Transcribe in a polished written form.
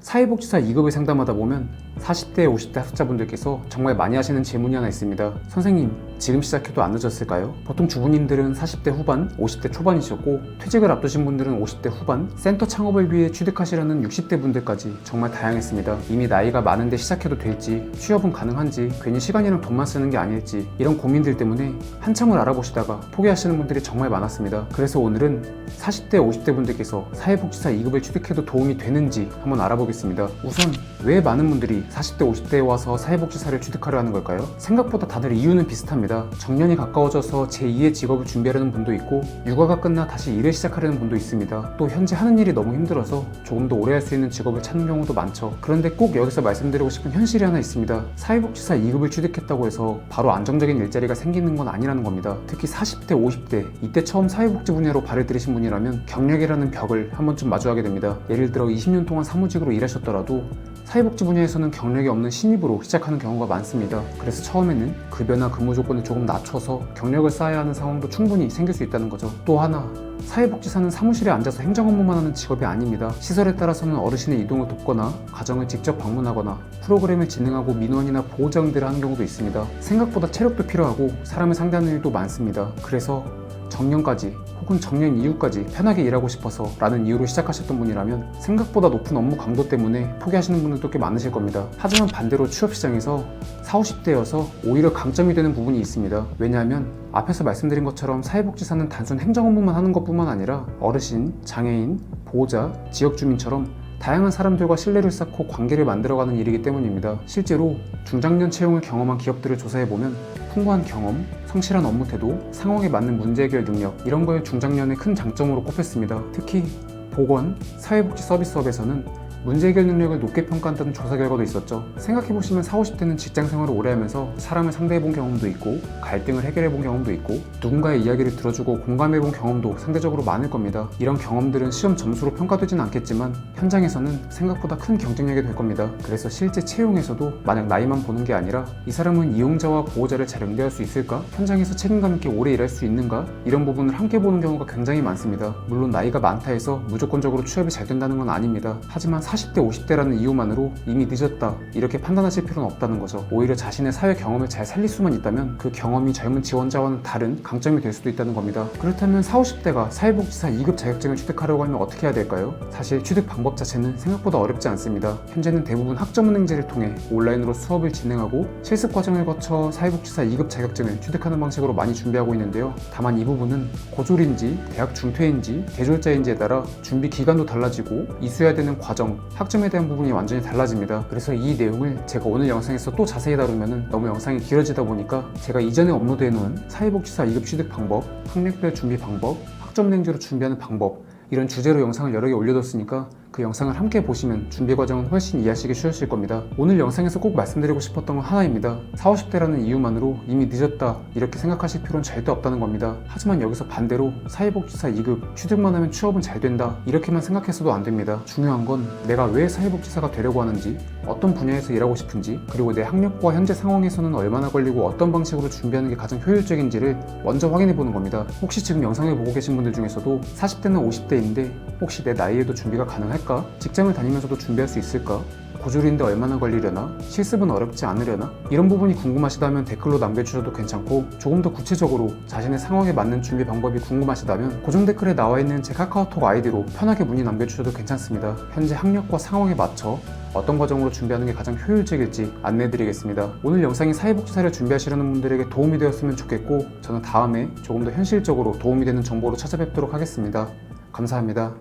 사회복지사 2급을 상담하다 보면 40대, 50대 학습자분들께서 정말 많이 하시는 질문이 하나 있습니다. 선생님, 지금 시작해도 안 늦었을까요? 보통 주부님들은 40대 후반, 50대 초반이셨고 퇴직을 앞두신 분들은 50대 후반, 센터 창업을 위해 취득하시려는 60대 분들까지 정말 다양했습니다. 이미 나이가 많은데 시작해도 될지, 취업은 가능한지, 괜히 시간이랑 돈만 쓰는 게 아닐지 이런 고민들 때문에 한참을 알아보시다가 포기하시는 분들이 정말 많았습니다. 그래서 오늘은 40대, 50대 분들께서 사회복지사 2급을 취득해도 도움이 되는지 한번 알아보겠습니다. 우선 왜 많은 분들이 40대, 50대에 와서 사회복지사를 취득하려 하는 걸까요? 생각보다 다들 이유는 비슷합니다. 정년이 가까워져서 제2의 직업을 준비하려는 분도 있고 육아가 끝나 다시 일을 시작하려는 분도 있습니다. 또 현재 하는 일이 너무 힘들어서 조금 더 오래 할 수 있는 직업을 찾는 경우도 많죠. 그런데 꼭 여기서 말씀드리고 싶은 현실이 하나 있습니다. 사회복지사 2급을 취득했다고 해서 바로 안정적인 일자리가 생기는 건 아니라는 겁니다. 특히 40대, 50대 이때 처음 사회복지 분야로 발을 들이신 분이라면 경력이라는 벽을 한 번쯤 마주하게 됩니다. 예를 들어 20년 동안 사무직으로 일하셨더라도 사회복지 분야에서는 경력이 없는 신입으로 시작하는 경우가 많습니다. 그래서 처음에는 급여나 근무 조건을 조금 낮춰서 경력을 쌓아야 하는 상황도 충분히 생길 수 있다는 거죠. 또 하나, 사회복지사는 사무실에 앉아서 행정 업무만 하는 직업이 아닙니다. 시설에 따라서는 어르신의 이동을 돕거나 가정을 직접 방문하거나 프로그램을 진행하고 민원이나 보호자 응대를 하는 경우도 있습니다. 생각보다 체력도 필요하고 사람을 상대하는 일도 많습니다. 그래서 정년까지 혹은 정년 이후까지 편하게 일하고 싶어서 라는 이유로 시작하셨던 분이라면 생각보다 높은 업무 강도 때문에 포기하시는 분들도 꽤 많으실 겁니다. 하지만 반대로 취업시장에서 40, 50대여서 오히려 강점이 되는 부분이 있습니다. 왜냐하면 앞에서 말씀드린 것처럼 사회복지사는 단순 행정 업무만 하는 것뿐만 아니라 어르신, 장애인, 보호자, 지역주민처럼 다양한 사람들과 신뢰를 쌓고 관계를 만들어가는 일이기 때문입니다. 실제로 중장년 채용을 경험한 기업들을 조사해보면 풍부한 경험, 성실한 업무 태도, 상황에 맞는 문제 해결 능력 이런 거에 중장년의 큰 장점으로 꼽혔습니다. 특히 보건, 사회복지 서비스업에서는 문제 해결 능력을 높게 평가한다는 조사 결과도 있었죠. 생각해보시면 40, 50대는 직장 생활을 오래 하면서 사람을 상대해본 경험도 있고 갈등을 해결해본 경험도 있고 누군가의 이야기를 들어주고 공감해본 경험도 상대적으로 많을 겁니다. 이런 경험들은 시험 점수로 평가되진 않겠지만 현장에서는 생각보다 큰 경쟁력이 될 겁니다. 그래서 실제 채용에서도 만약 나이만 보는 게 아니라 이 사람은 이용자와 보호자를 잘 응대할 수 있을까? 현장에서 책임감 있게 오래 일할 수 있는가? 이런 부분을 함께 보는 경우가 굉장히 많습니다. 물론 나이가 많다 해서 무조건적으로 취업이 잘 된다는 건 아닙니다. 하지만 40대, 50대라는 이유만으로 이미 늦었다 이렇게 판단하실 필요는 없다는 거죠. 오히려 자신의 사회 경험을 잘 살릴 수만 있다면 그 경험이 젊은 지원자와는 다른 강점이 될 수도 있다는 겁니다. 그렇다면 40, 50대가 사회복지사 2급 자격증을 취득하려고 하면 어떻게 해야 될까요? 사실 취득 방법 자체는 생각보다 어렵지 않습니다. 현재는 대부분 학점은행제를 통해 온라인으로 수업을 진행하고 실습 과정을 거쳐 사회복지사 2급 자격증을 취득하는 방식으로 많이 준비하고 있는데요. 다만 이 부분은 고졸인지 대학 중퇴인지 대졸자인지에 따라 준비 기간도 달라지고 이수해야 되는 과정, 학점에 대한 부분이 완전히 달라집니다. 그래서 이 내용을 제가 오늘 영상에서 또 자세히 다루면 너무 영상이 길어지다 보니까 제가 이전에 업로드해 놓은 사회복지사 2급 취득 방법, 학력별 준비 방법, 학점은행제로 준비하는 방법 이런 주제로 영상을 여러 개 올려뒀으니까 그 영상을 함께 보시면 준비 과정은 훨씬 이해하시기 쉬우실 겁니다. 오늘 영상에서 꼭 말씀드리고 싶었던 건 하나입니다. 40, 50대라는 이유만으로 이미 늦었다 이렇게 생각하실 필요는 절대 없다는 겁니다. 하지만 여기서 반대로 사회복지사 2급 취득만 하면 취업은 잘 된다 이렇게만 생각해서도 안 됩니다. 중요한 건 내가 왜 사회복지사가 되려고 하는지, 어떤 분야에서 일하고 싶은지, 그리고 내 학력과 현재 상황에서는 얼마나 걸리고 어떤 방식으로 준비하는 게 가장 효율적인지를 먼저 확인해 보는 겁니다. 혹시 지금 영상을 보고 계신 분들 중에서도 40대나 50대인데 혹시 내 나이에도 준비가 가능할까? 직장을 다니면서도 준비할 수 있을까? 고졸인데 얼마나 걸리려나? 실습은 어렵지 않으려나? 이런 부분이 궁금하시다면 댓글로 남겨주셔도 괜찮고 조금 더 구체적으로 자신의 상황에 맞는 준비 방법이 궁금하시다면 고정 댓글에 나와있는 제 카카오톡 아이디로 편하게 문의 남겨주셔도 괜찮습니다. 현재 학력과 상황에 맞춰 어떤 과정으로 준비하는 게 가장 효율적일지 안내해드리겠습니다. 오늘 영상이 사회복지사를 준비하시려는 분들에게 도움이 되었으면 좋겠고 저는 다음에 조금 더 현실적으로 도움이 되는 정보로 찾아뵙도록 하겠습니다. 감사합니다.